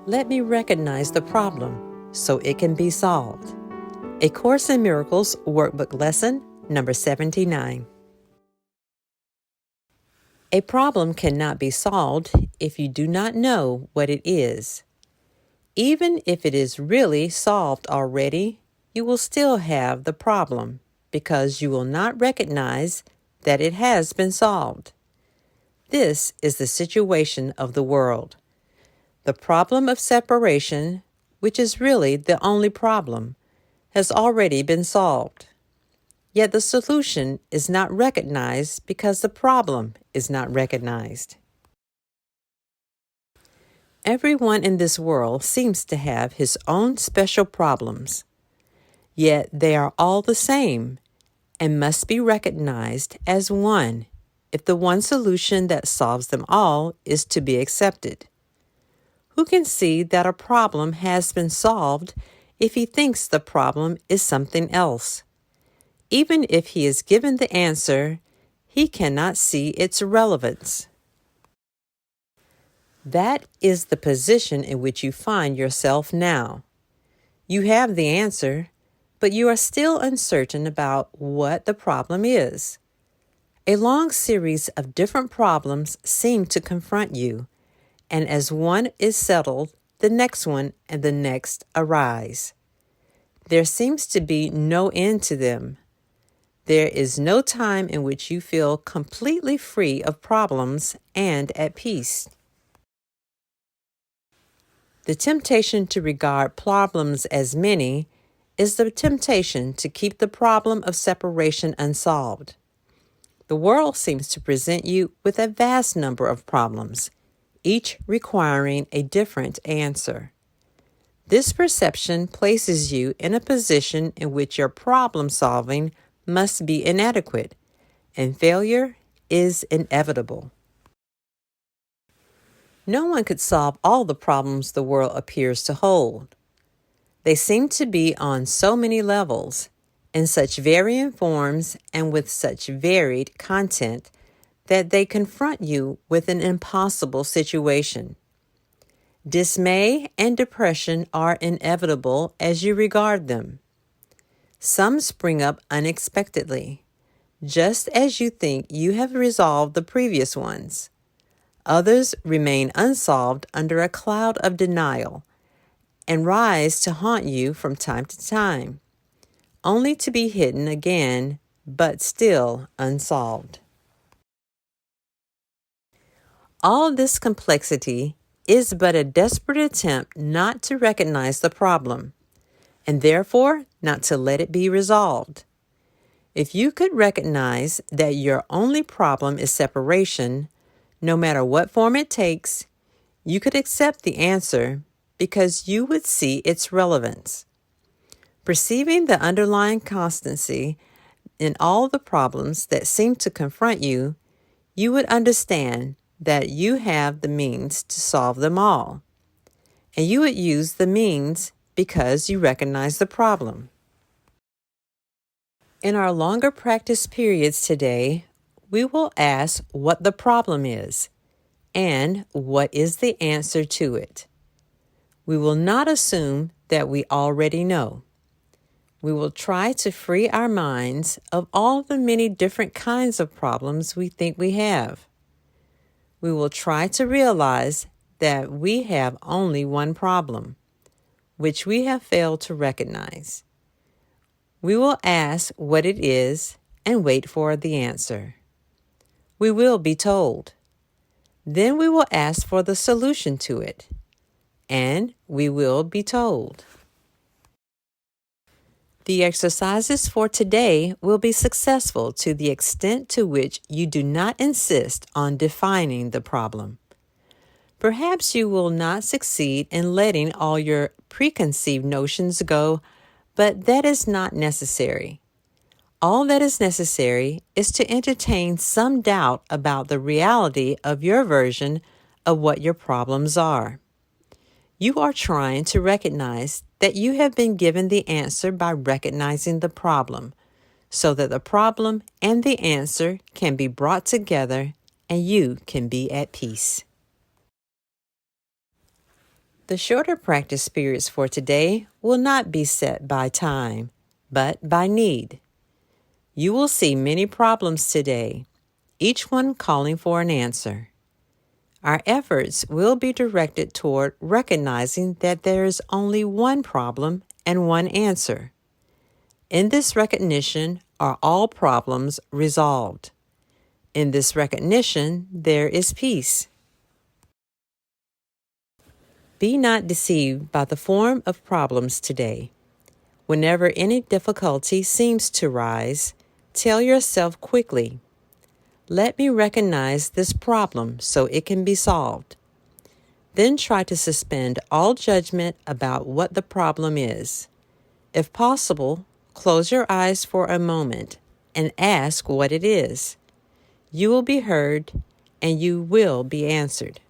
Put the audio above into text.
Let me recognize the problem so it can be solved. A Course in Miracles Workbook Lesson number 79. A problem cannot be solved if you do not know what it is. Even if it is really solved already, you will still have the problem because you will not recognize that it has been solved. This is the situation of the world. The problem of separation, which is really the only problem, has already been solved. Yet the solution is not recognized because the problem is not recognized. Everyone in this world seems to have his own special problems, yet they are all the same and must be recognized as one if the one solution that solves them all is to be accepted. Who can see that a problem has been solved if he thinks the problem is something else? Even if he is given the answer, he cannot see its relevance. That is the position in which you find yourself now. You have the answer, but you are still uncertain about what the problem is. A long series of different problems seem to confront you, and as one is settled, the next one and the next arise. There seems to be no end to them. There is no time in which you feel completely free of problems and at peace. The temptation to regard problems as many is the temptation to keep the problem of separation unsolved. The world seems to present you with a vast number of problems, each requiring a different answer. This perception places you in a position in which your problem solving must be inadequate, and failure is inevitable. No one could solve all the problems the world appears to hold. They seem to be on so many levels, in such varying forms and with such varied content, that they confront you with an impossible situation. Dismay and depression are inevitable as you regard them. Some spring up unexpectedly, just as you think you have resolved the previous ones. Others remain unsolved under a cloud of denial and rise to haunt you from time to time, only to be hidden again, but still unsolved. All this complexity is but a desperate attempt not to recognize the problem, and therefore not to let it be resolved. If you could recognize that your only problem is separation, no matter what form it takes, you could accept the answer because you would see its relevance. Perceiving the underlying constancy in all the problems that seem to confront you, you would understand that you have the means to solve them all, and you would use the means because you recognize the problem. In our longer practice periods today, we will ask what the problem is and what is the answer to it. We will not assume that we already know. We will try to free our minds of all the many different kinds of problems we think we have. We will try to realize that we have only one problem, which we have failed to recognize. We will ask what it is and wait for the answer. We will be told. Then we will ask for the solution to it, and we will be told. The exercises for today will be successful to the extent to which you do not insist on defining the problem. Perhaps you will not succeed in letting all your preconceived notions go, but that is not necessary. All that is necessary is to entertain some doubt about the reality of your version of what your problems are. You are trying to recognize that you have been given the answer by recognizing the problem, so that the problem and the answer can be brought together and you can be at peace. The shorter practice periods for today will not be set by time, but by need. You will see many problems today, each one calling for an answer. Our efforts will be directed toward recognizing that there is only one problem and one answer. In this recognition are all problems resolved. In this recognition, there is peace. Be not deceived by the form of problems today. Whenever any difficulty seems to rise, tell yourself quickly, "Let me recognize this problem so it can be solved." Then try to suspend all judgment about what the problem is. If possible, close your eyes for a moment and ask what it is. You will be heard and you will be answered.